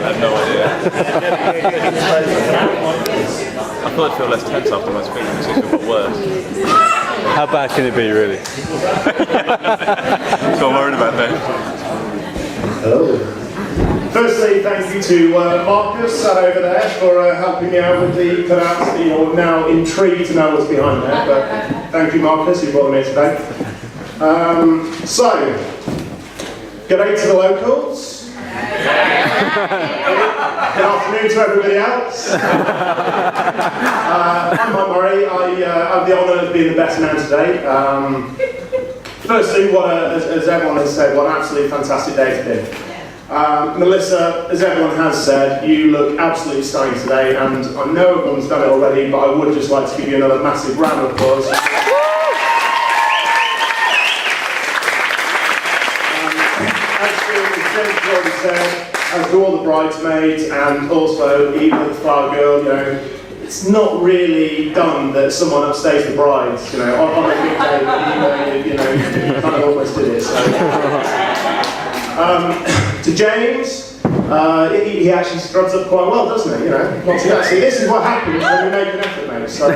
have no idea. I thought I'd feel less tense after my speech, it seems to have got worse. How bad can it be, really? So I'm worried about that. Hello. Firstly, thank you to Marcus, sat over there, for helping me out with the cutouts. You're now intrigued to know what's behind there, but thank you, Marcus, who brought them here today. So, good day to the locals. Good afternoon to everybody else. I'm Mike Murray. I have the honour of being the best man today. Firstly, as everyone has said, what an absolutely fantastic day it's been. Melissa, as everyone has said, you look absolutely stunning today, and I know everyone's done it already, but I would just like to give you another massive round of applause. As do all the bridesmaids, and also even the flower girl, you know, it's not really done that someone upstays the brides, you know, on a big day, you kind of almost did it. So. To James, he actually scrubs up quite well, doesn't he? You know, not too bad. See, this is what happens when we make an effort, mate. So,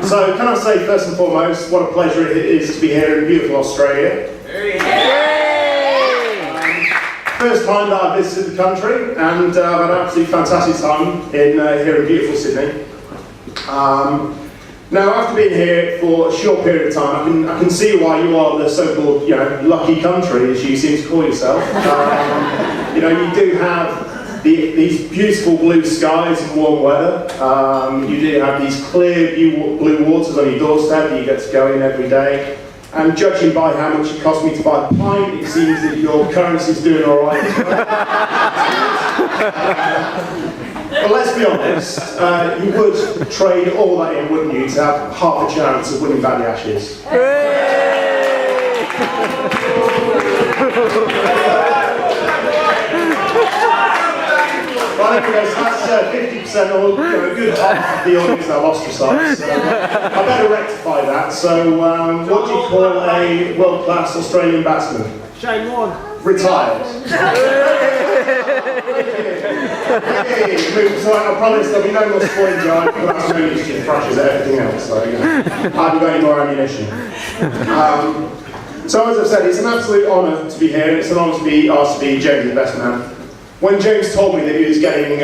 so can I say first and foremost, what a pleasure it is to be here in beautiful Australia. First time that I visited the country, and I've had an absolutely fantastic time here in beautiful Sydney. Now, after being here for a short period of time, I can see why you are the so-called, you know, lucky country, as you seem to call yourself. You know, you do have these beautiful blue skies and warm weather. You do have these clear blue waters on your doorstep that you get to go in every day. And judging by how much it cost me to buy a pint, it seems that your currency's doing all right. But let's be honest, you would trade all that in, wouldn't you, to have half a chance of winning back the Ashes? Well, anyway, so that's 50% or a good half of the audience that I've ostracised. So I better rectify that. So, what do you call a world-class Australian batsman? Shane Warne. Retired. So I promise there'll be no more spoiling jar, but that's really just crushes everything else. So, you know, I haven't got any more ammunition. So, as I've said, it's an absolute honour to be here. It's an honour to be asked to be James' best man. When James told me that he was getting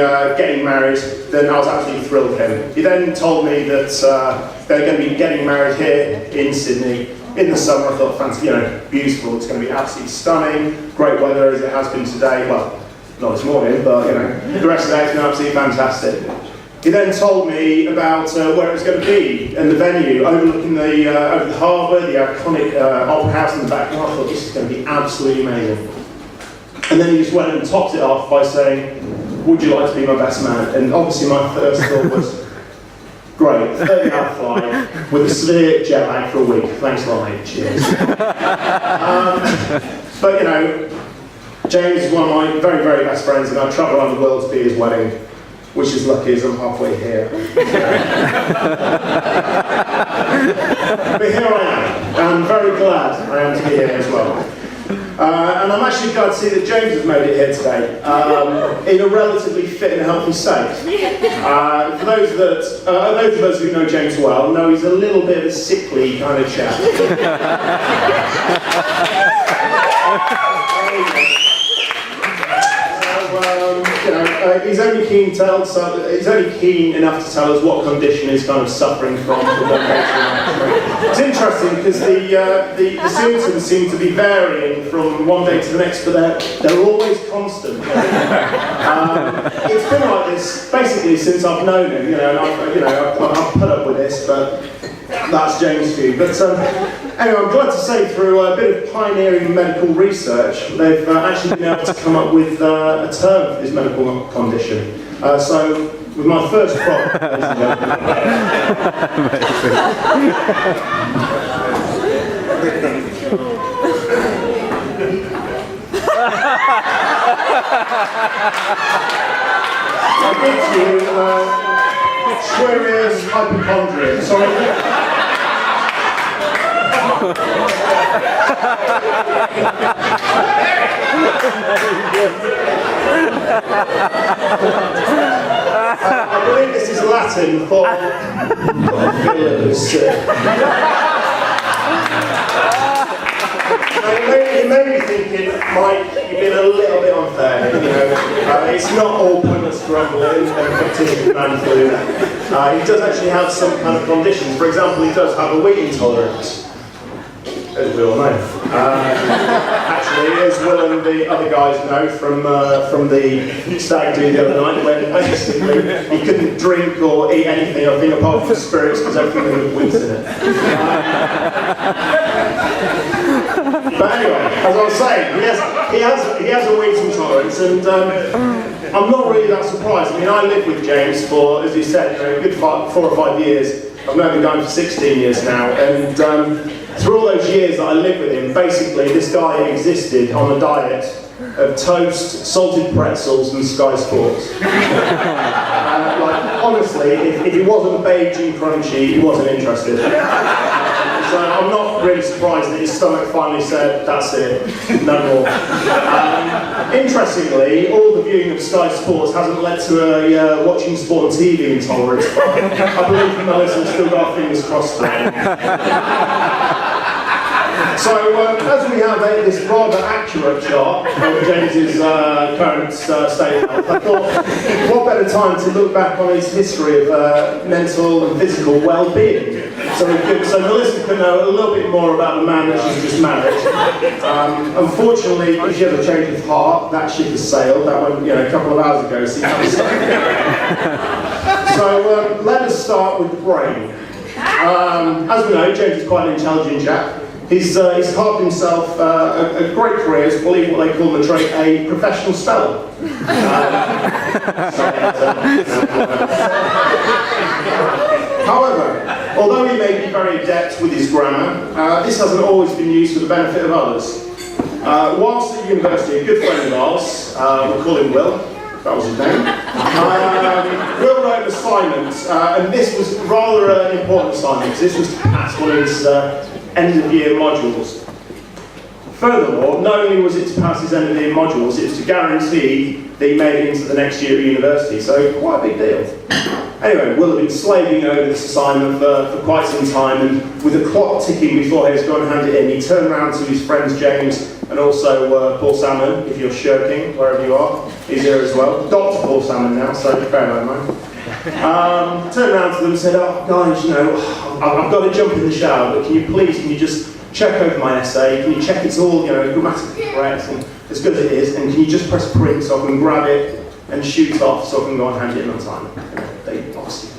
married, then I was absolutely thrilled with him. He then told me that they're going to be getting married here in Sydney in the summer. I thought, fancy, you know, beautiful. It's going to be absolutely stunning. Great weather as it has been today. Well, not this morning, but you know, the rest of the day has been absolutely fantastic. He then told me about where it was going to be and the venue, overlooking the over the harbour, the iconic opera house in the back. And I thought this is going to be absolutely amazing. And then he just went and topped it off by saying, would you like to be my best man? And obviously my first thought was, great, 30-hour flight with a severe jet lag for a week. Thanks a lot, mate. Cheers. But you know, James is one of my very, very best friends, and I travel around the world to be his wedding, which is lucky as I'm halfway here. But here I am. I'm very glad I am to be here as well. And I'm actually glad to see that James has made it here today, in a relatively fit and healthy state. For those of us who know James well, know he's a little bit of a sickly kind of chap. He's only keen enough to tell us what condition he's kind of suffering from one day to the next. It's interesting because the symptoms seem to be varying from one day to the next, but they're always constant. It's been like this basically since I've known him, and I've put up with this, but that's James' view. But anyway, I'm glad to say through a bit of pioneering medical research, they've actually been able to come up with a term for this medical condition. So, with my first prop, ladies and gentlemen. I'll give you Schwerer's hypochondria. Sorry. I believe this is Latin for villains. It made me think it might be a little bit unfair. You know, it's not all pointless grumbling and competition man flu. He does actually have some kind of conditions. For example, he does have a wheat intolerance, as we all know. Actually, as Will and the other guys know from the stag do the other night, when basically he couldn't drink or eat anything, I think, apart from spirits, because everything had wheat in it. But anyway, as I was saying, he has a wheat intolerance, and I'm not really that surprised. I mean, I lived with James for, as he said, a good 4 or 5 years. I've known him going for 16 years now, and through all those years that I lived with him, basically this guy existed on a diet of toast, salted pretzels, and Sky Sports. Like, honestly, if he wasn't beige and crunchy, he wasn't interested. So I'm not really surprised that his stomach finally said, that's it, no more. Interestingly, all the viewing of Sky Sports hasn't led to a watching sport on TV intolerance, but I believe the Melissa still got our fingers crossed for that. So, as we have this rather accurate chart of James's current state of health, I thought, what better time to look back on his history of mental and physical well-being. So Melissa can know a little bit more about the man that she's just married. Unfortunately, if she has a change of heart, that ship has sailed. That went, a couple of hours ago. So let us start with the brain. As we know, James is quite an intelligent chap. He's carved himself a great career as, believe what they call in the trade, a professional speller. However, although he may be very adept with his grammar, this hasn't always been used for the benefit of others. Whilst at university, a good friend of ours, we'll call him Will, that was his name, Will wrote an assignment, and this was rather an important assignment, because this was to pass one of his end-of-year modules. Furthermore, not only was it to pass his end-of-year modules, it was to guarantee that he made it into the next year at university, so quite a big deal. Anyway, Will had been slaving over this assignment for quite some time, and with the clock ticking before he was going to hand it in, he turned around to his friends James and also Paul Salmon, if you're shirking, wherever you are, he's here as well. Dr. Paul Salmon now, so fair enough, man. Turned around to them and said, oh guys, I've got to jump in the shower, but can you just check over my essay, can you check it's all, grammatically correct and as good as it is, and can you just press print so I can grab it and shoot off so I can go and hand it in on time? They obviously,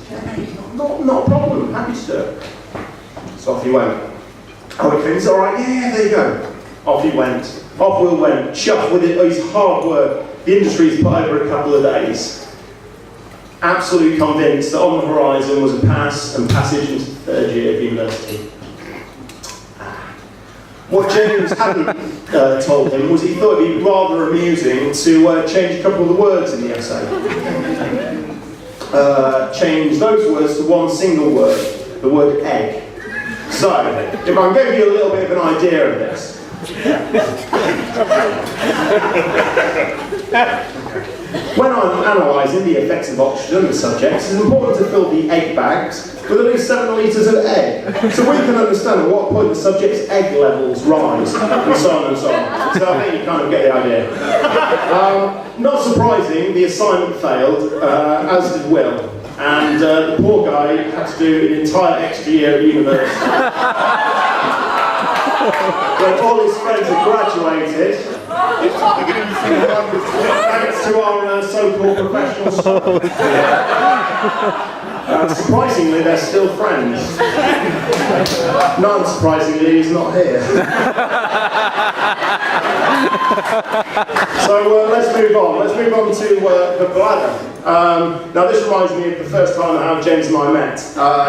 not a problem, happy to do it. So off he went. Oh, okay, it's alright, yeah, there you go. Off he went. Off Will went, chuffed with it, his hard work, the industry's put over a couple of days. Absolutely convinced that on the horizon was a passage into the third year of university. What James hadn't told him was he thought it'd be rather amusing to change a couple of the words in the essay. Change those words to one single word, the word egg. So, if I can give you a little bit of an idea of this. When I'm analysing the effects of oxygen on the subjects, it's important to fill the egg bags with at least 7 litres of egg, so we can understand at what point the subject's egg levels rise, and so on and so on. So I think you kind of get the idea. Not surprising, the assignment failed, as did Will, and the poor guy had to do an entire extra year at university. When all his friends had graduated, thanks to our so-called professional staff. Surprisingly, they're still friends. Non-surprisingly, he's not here. So let's move on. Let's move on to the bladder. Now this reminds me of the first time how James and I met.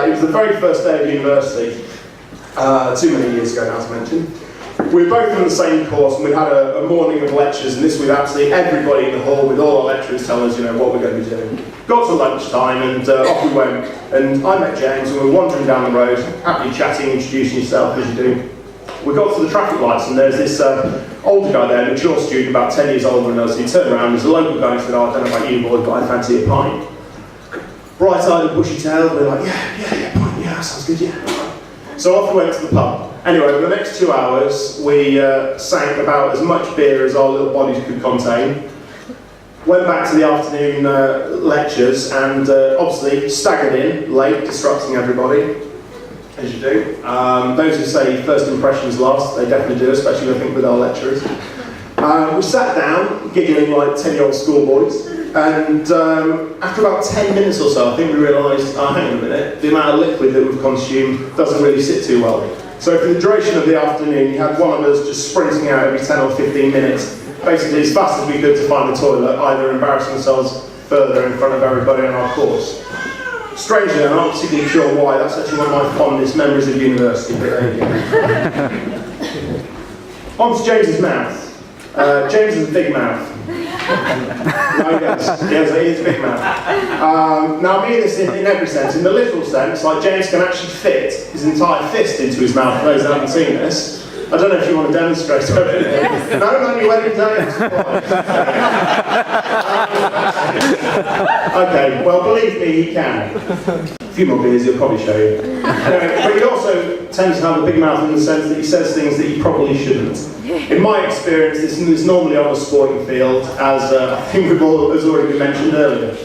It was the very first day of university. Too many years ago now to mention. We were both in the same course and we had a morning of lectures, and this with absolutely everybody in the hall, with all our lecturers telling us, what we're going to be doing. Got to lunchtime and off we went, and I met James and we were wandering down the road, happily chatting, introducing yourself as you do. We got to the traffic lights and there's this older guy there, a mature student, about 10 years older than us. He turned around, there's a local guy and said, "Oh, I don't know about you boys, but I fancy a pint." Bright-eyed and bushy-tailed, we're like, yeah, pint, yeah, that sounds good, yeah. So off we went to the pub. Anyway, for the next 2 hours, we sank about as much beer as our little bodies could contain. Went back to the afternoon lectures and obviously staggered in, late, disrupting everybody, as you do. Those who say first impressions last, they definitely do, especially I think with our lecturers. We sat down, giggling like 10-year-old schoolboys, and after about 10 minutes or so, I think we realised, hang on a minute, the amount of liquid that we've consumed doesn't really sit too well. So for the duration of the afternoon, you had one of us just sprinting out every 10 or 15 minutes, basically as fast as we could to find the toilet, either embarrassing ourselves further in front of everybody on our course. Strangely, I'm not particularly sure why, that's actually one of my fondest memories of university, but there you go. On to James's mouth. James has a big mouth. No, he has a big mouth. Now I mean this in every sense. In the literal sense, like James can actually fit his entire fist into his mouth, for those that haven't seen this. I don't know if you want to demonstrate it. No, not your wedding day. Okay, well believe me, he can. A few more beers, he'll probably show you. But he also tends to have a big mouth in the sense that he says things that he probably shouldn't. In my experience, this is normally on a sporting field, as I think has already been mentioned earlier.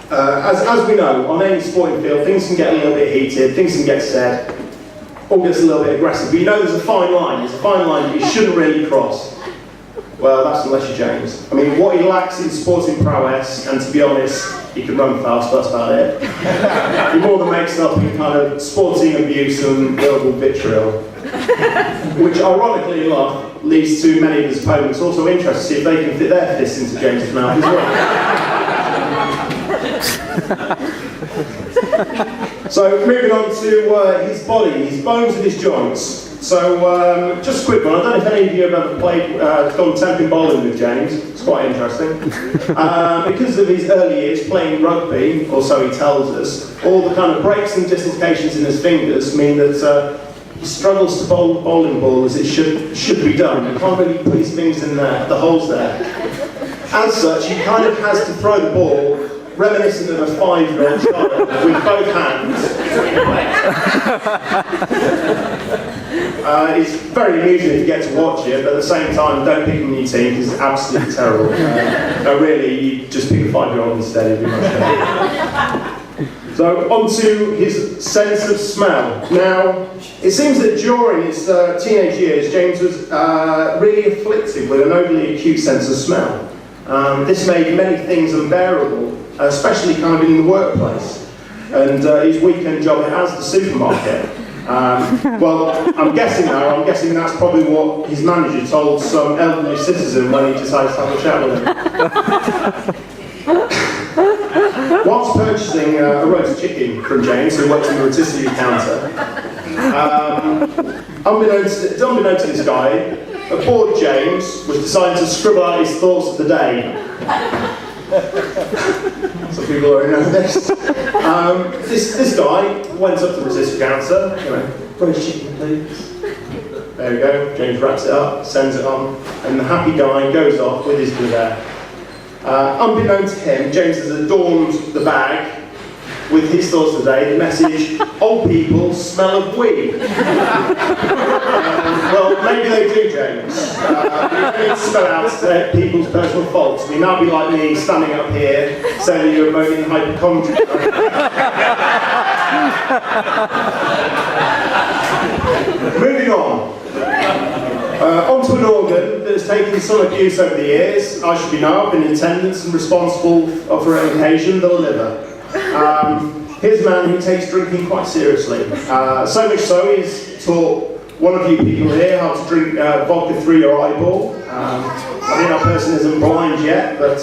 As we know, on any sporting field, things can get a little bit heated, things can get said, all gets a little bit aggressive. But you know there's a fine line. There's a fine line that you shouldn't really cross. Well, that's unless you're James. I mean, what he lacks in sporting prowess, and to be honest, he can run fast, that's about it. He more than makes up in kind of sporting abuse and verbal vitriol. Which, ironically enough, leads to many of his opponents also interested to see if they can fit their fists into James's mouth as well. So, moving on to his body, his bones and his joints. So, just a quick one. I don't know if any of you have ever gone temping bowling with James. It's quite interesting. Because of his early years playing rugby, or so he tells us, all the kind of breaks and dislocations in his fingers mean that he struggles to bowl the bowling ball as it should be done. He can't really put his fingers in there, the holes there. As such, he kind of has to throw the ball reminiscent of a 5-year-old child with both hands. It's very amusing if you get to watch it, but at the same time, don't pick him in your team because it's absolutely terrible. Really, you just pick a 5-year-old instead, it'd be much better. So, on to his sense of smell. Now, it seems that during his teenage years, James was really afflicted with an overly acute sense of smell. This made many things unbearable, especially kind of in the workplace. And his weekend job as the supermarket. Well, I'm guessing that's probably what his manager told some elderly citizen when he decided to have a chat with him. Whilst purchasing a roast chicken from James, who works in the rotisserie counter, unbeknownst to this guy, a bored James was deciding to scribble out his thoughts of the day. Some people already know this. This guy went up to the rotisserie counter, roast chicken please. There we go, James wraps it up, sends it on, and the happy guy goes off with his good air. Unbeknownst to him, James has adorned the bag with his thoughts of the day, the message, old people smell of weed. Well, maybe they do, James. You need to spell out people's personal faults. I mean, that'd be like me standing up here saying that you're emoting hypochondria. Moving on. Onto an organ that has taken some abuse over the years. I should be now, I've been in attendance and responsible for an occasion, the liver. Here's a man who takes drinking quite seriously. So much so, he's taught one of you people here how to drink vodka through your eyeball. I mean, our person isn't blind yet, but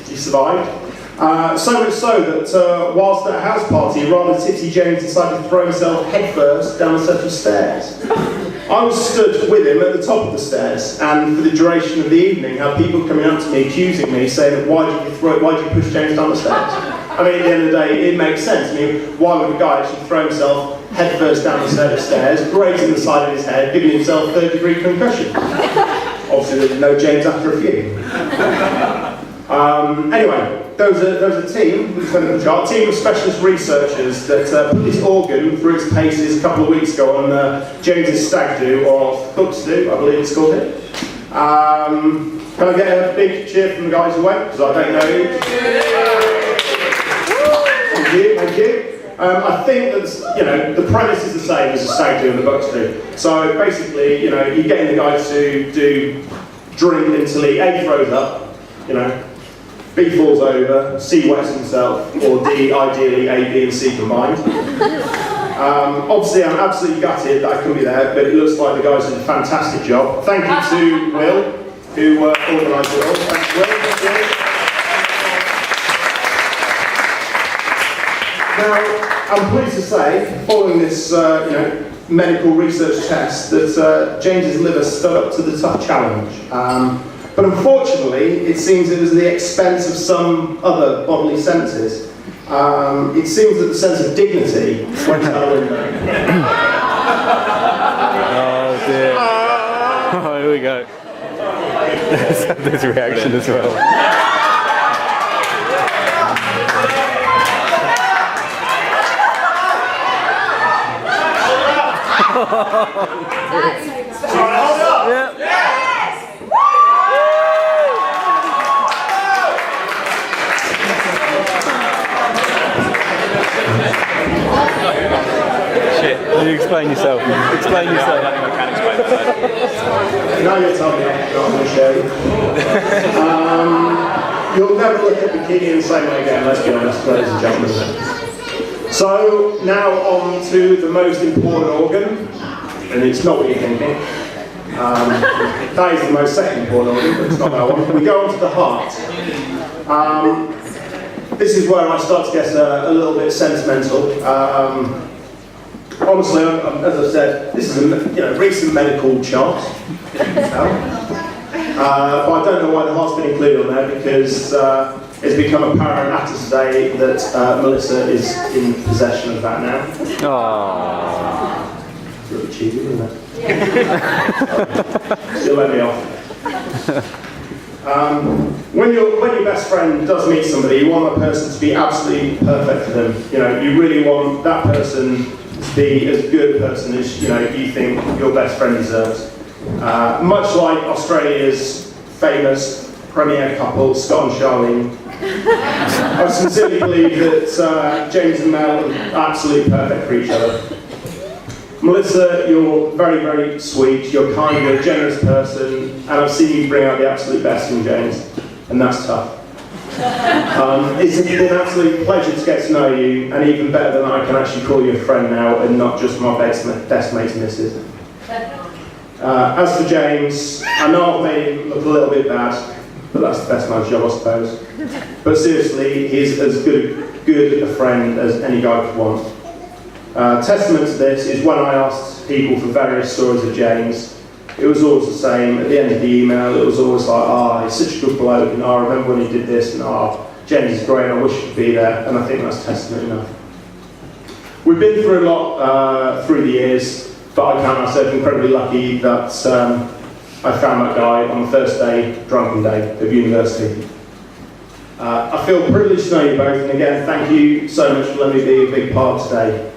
he survived. So much so that whilst at a house party, rather tipsy James decided to throw himself headfirst down a set of stairs. I was stood with him at the top of the stairs, and for the duration of the evening, had people coming up to me accusing me, saying, why did you push James down the stairs? I mean, at the end of the day, it makes sense. I mean, why would a guy actually throw himself headfirst down a set of stairs, grazing the side of his head, giving himself third-degree concussion. Obviously, there's no James after a few. Anyway, there was a team, a team of specialist researchers that put this organ through its paces a couple of weeks ago on James's stag do, or Cook's do, I believe it's called it. Can I get a big cheer from the guys who went? Because I don't know you. Thank you, thank you. I think that the premise is the same as a stag do and the Bucks do. So basically, you're getting the guys to drink until he A, throws up, B, falls over, C, wets himself, or D, ideally A, B and C combined. Obviously I'm absolutely gutted that I couldn't be there, but it looks like the guys did a fantastic job. Thank you to Will, who organised it all. Thanks, Will. Now, I'm pleased to say, following this medical research test, that James's liver stood up to the tough challenge. But unfortunately, it seems it was at the expense of some other bodily senses. It seems that the sense of dignity went out the window. Oh dear. Oh, here we go. Let's have this reaction as well. Hold up! Yeah. Yes! Shit. You explain yourself. Explain yourself. I think I can explain that. Now you're telling me I'm not going to show you. You'll never look at bikini in the same way again, let's be honest, ladies and gentlemen. So, now on to the most important organ, and it's not what you're thinking. That is the most second important organ, but it's not that one. We go on to the heart. This is where I start to get a little bit sentimental. Honestly, as I said, this is a recent medical chart. But I don't know why the heart's been included on there, because it's become apparent after today that Melissa is in possession of that now. Aww. It's a little cheesy, isn't it? She'll let me off. When your best friend does meet somebody, you want that person to be absolutely perfect for them. You really want that person to be as good a person as you think your best friend deserves. Much like Australia's famous premier couple, Scott and Charlene, I sincerely believe that James and Mel are absolutely perfect for each other. Melissa, you're very, very sweet, you're kind, you're a generous person, and I've seen you bring out the absolute best in James, and that's tough. It's been an absolute pleasure to get to know you, and even better than I can actually call you a friend now, and not just my best mate's missus. As for James, I know I've made him look a little bit bad, but that's the best man's job, I suppose. But seriously, he's as good a friend as any guy could want. Testament to this is when I asked people for various stories of James, it was always the same. At the end of the email, it was always like, he's such a good bloke, and I remember when he did this, and James is great, I wish he could be there, and I think that's testament enough. We've been through a lot through the years, but I count myself incredibly lucky that I found that guy on the first day, drunken day, of university. I feel privileged to know you both, and again, thank you so much for letting me be a big part today.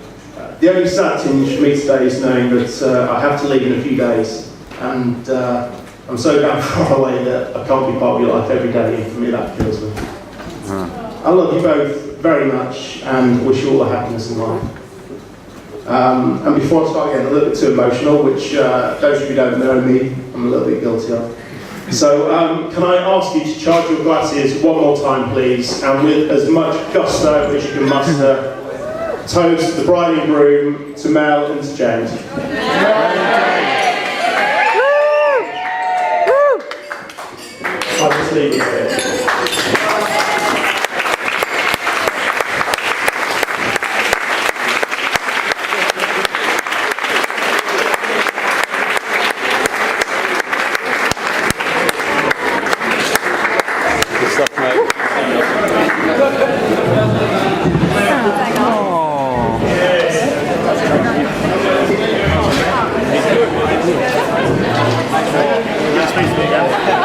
The only sad tinge for me today is knowing that I have to leave in a few days, and I'm so damn far away that I can't be part of your life every day, and for me that kills me. I love you both very much, and wish you all the happiness in life. And before I start getting a little bit too emotional, which those of you who don't know me, I'm a little bit guilty of. So can I ask you to charge your glasses one more time, please, and with as much gusto as you can muster, toast the bride and groom to Mel and to James. I'll just leave it here. Yeah.